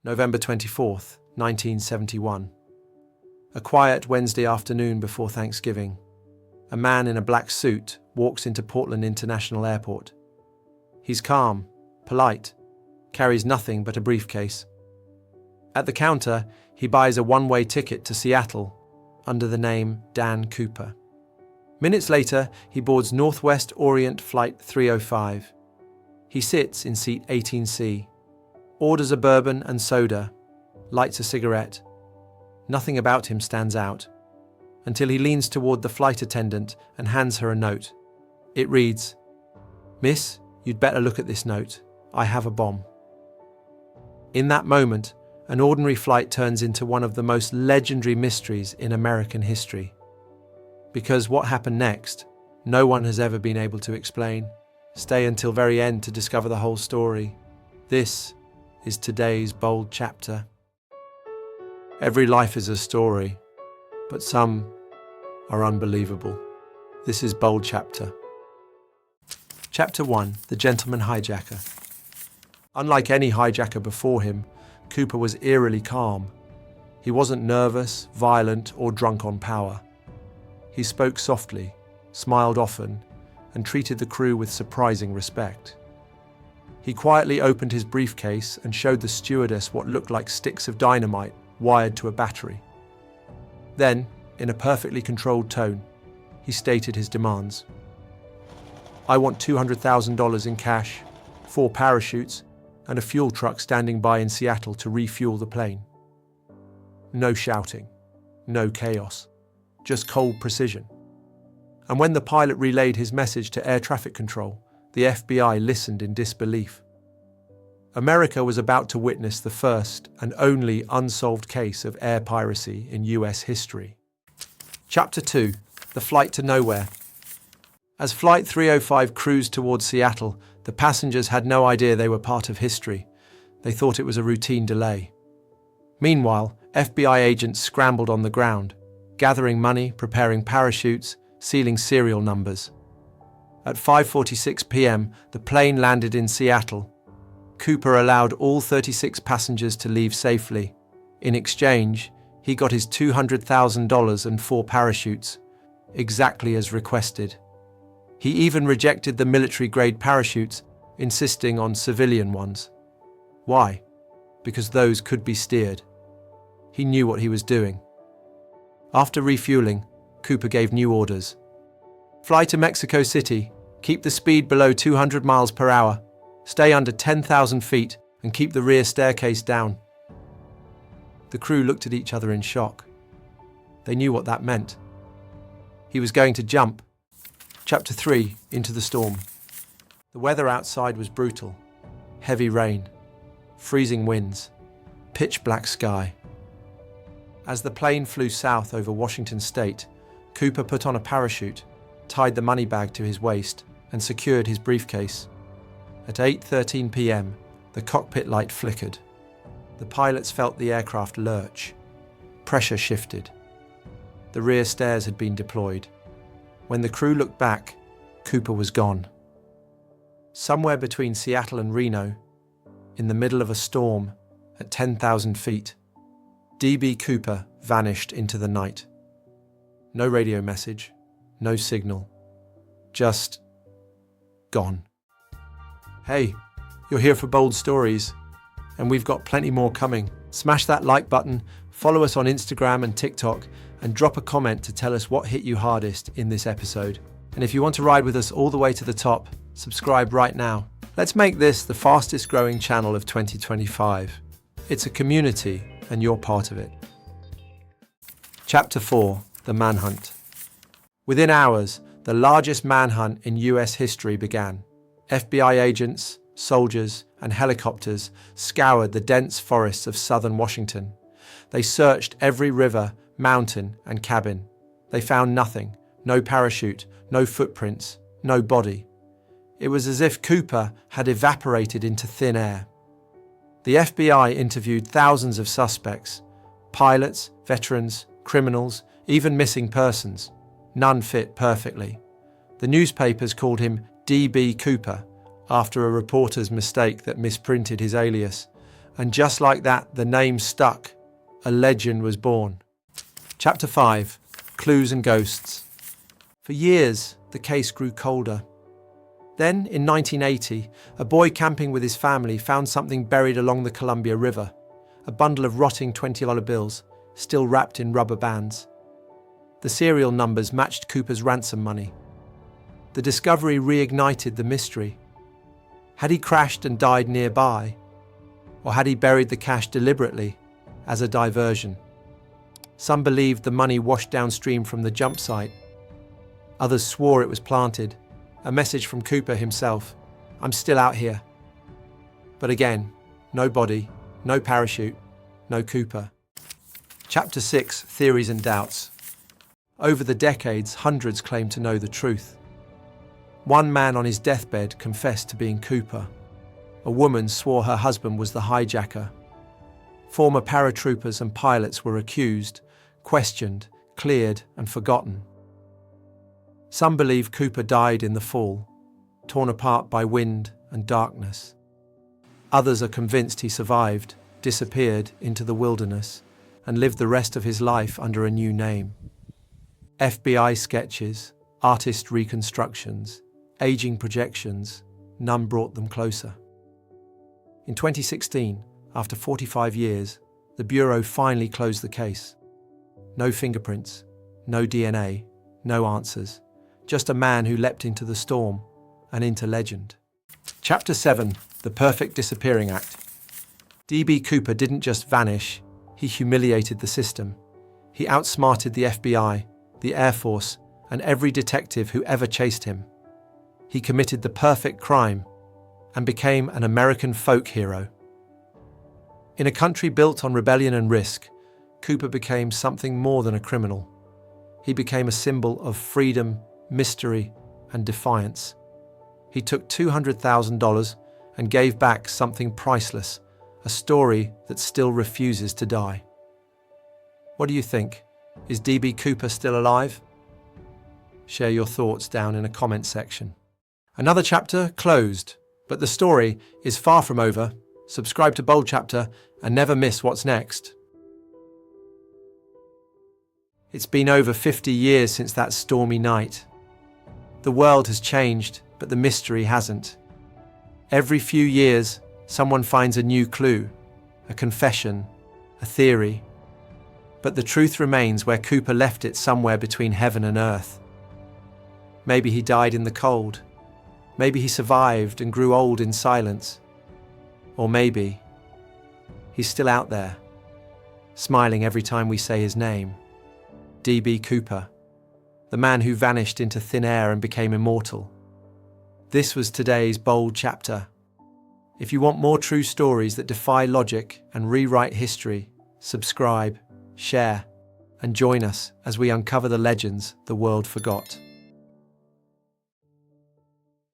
November 24th, 1971. A quiet Wednesday afternoon before Thanksgiving. A man in a black suit walks into Portland International Airport. He's calm, polite, carries nothing but a briefcase. At the counter, he buys a one-way ticket to Seattle under the name Dan Cooper. Minutes later, he boards Northwest Orient Flight 305. He sits in seat 18C, orders a bourbon and soda, lights a cigarette. Nothing about him stands out, until he leans toward the flight attendant and hands her a note. It reads, "Miss, you'd better look at this note. I have a bomb." In that moment, an ordinary flight turns into one of the most legendary mysteries in American history. Because what happened next, no one has ever been able to explain. Stay until very end to discover the whole story. This is today's bold chapter. Every life is a story, but some are unbelievable. This is bold chapter. Chapter 1, The Gentleman Hijacker. Unlike any hijacker before him, Cooper was eerily calm. He wasn't nervous, violent, or drunk on power. He spoke softly, smiled often, and treated the crew with surprising respect. He quietly opened his briefcase and showed the stewardess what looked like sticks of dynamite wired to a battery. Then, in a perfectly controlled tone, he stated his demands. "I want $200,000 in cash, 4 parachutes, and a fuel truck standing by in Seattle to refuel the plane." No shouting, no chaos, just cold precision. And when the pilot relayed his message to air traffic control, the FBI listened in disbelief. America was about to witness the first and only unsolved case of air piracy in US history. Chapter 2, The Flight to Nowhere. As Flight 305 cruised towards Seattle, the passengers had no idea they were part of history. They thought it was a routine delay. Meanwhile, FBI agents scrambled on the ground, gathering money, preparing parachutes, sealing serial numbers. At 5:46 p.m., the plane landed in Seattle. Cooper allowed all 36 passengers to leave safely. In exchange, he got his $200,000 and 4 parachutes, exactly as requested. He even rejected the military-grade parachutes, insisting on civilian ones. Why? Because those could be steered. He knew what he was doing. After refueling, Cooper gave new orders. "Fly to Mexico City, keep the speed below 200 miles per hour, stay under 10,000 feet, and keep the rear staircase down." The crew looked at each other in shock. They knew what that meant. He was going to jump. Chapter 3, Into the Storm. The weather outside was brutal. Heavy rain, freezing winds, pitch black sky. As the plane flew south over Washington state, Cooper put on a parachute, tied the money bag to his waist, and secured his briefcase. At 8:13 p.m., the cockpit light flickered. The pilots felt the aircraft lurch. Pressure shifted. The rear stairs had been deployed. When the crew looked back, Cooper was gone. Somewhere between Seattle and Reno, in the middle of a storm, at 10,000 feet, DB Cooper vanished into the night. No radio message, no signal, just gone. Hey, you're here for bold stories, and we've got plenty more coming. Smash that like button, follow us on Instagram and TikTok, and drop a comment to tell us what hit you hardest in this episode. And if you want to ride with us all the way to the top, subscribe right now. Let's make this the fastest growing channel of 2025. It's a community, and you're part of it. Chapter 4, The Manhunt. Within hours, the largest manhunt in US history began. FBI agents, soldiers, and helicopters scoured the dense forests of southern Washington. They searched every river, mountain, and cabin. They found nothing, no parachute, no footprints, no body. It was as if Cooper had evaporated into thin air. The FBI interviewed thousands of suspects, pilots, veterans, criminals, even missing persons. None fit perfectly. The newspapers called him DB Cooper, after a reporter's mistake that misprinted his alias, And just like that, the name stuck. A legend was born. Chapter 5. Clues and Ghosts. For years, the case grew colder. Then, in 1980, a boy camping with his family found something buried along the Columbia River, a bundle of rotting $20 bills, still wrapped in rubber bands. The serial numbers matched Cooper's ransom money. The discovery reignited the mystery. Had he crashed and died nearby? Or had he buried the cash deliberately, as a diversion? Some believed the money washed downstream from the jump site. Others swore it was planted, a message from Cooper himself, "I'm still out here." But again, no body, no parachute, no Cooper. Chapter 6. Theories and Doubts. Over the decades, hundreds claimed to know the truth. One man on his deathbed confessed to being Cooper. A woman swore her husband was the hijacker. Former paratroopers and pilots were accused, questioned, cleared, and forgotten. Some believe Cooper died in the fall, torn apart by wind and darkness. Others are convinced he survived, disappeared into the wilderness, and lived the rest of his life under a new name. FBI sketches, artist reconstructions, aging projections, none brought them closer. In 2016, after 45 years, the Bureau finally closed the case. No fingerprints, no DNA, no answers. Just a man who leapt into the storm and into legend. Chapter 7. The Perfect Disappearing Act. D.B. Cooper didn't just vanish, he humiliated the system. He outsmarted the FBI, the Air Force, and every detective who ever chased him. He committed the perfect crime and became an American folk hero. In a country built on rebellion and risk, Cooper became something more than a criminal. He became a symbol of freedom, mystery, and defiance. He took $200,000 and gave back something priceless, a story that still refuses to die. What do you think? Is D.B. Cooper still alive? Share your thoughts down in a comment section. Another chapter closed, but the story is far from over. Subscribe to Bold Chapter and never miss what's next. It's been over 50 years since that stormy night. The world has changed, but the mystery hasn't. Every few years, someone finds a new clue, a confession, a theory. But the truth remains where Cooper left it, somewhere between heaven and earth. Maybe he died in the cold. Maybe he survived and grew old in silence. Or maybe he's still out there, smiling every time we say his name. D.B. Cooper, the man who vanished into thin air and became immortal. This was today's Bold Chapter. If you want more true stories that defy logic and rewrite history, subscribe, share, and join us as we uncover the legends the world forgot.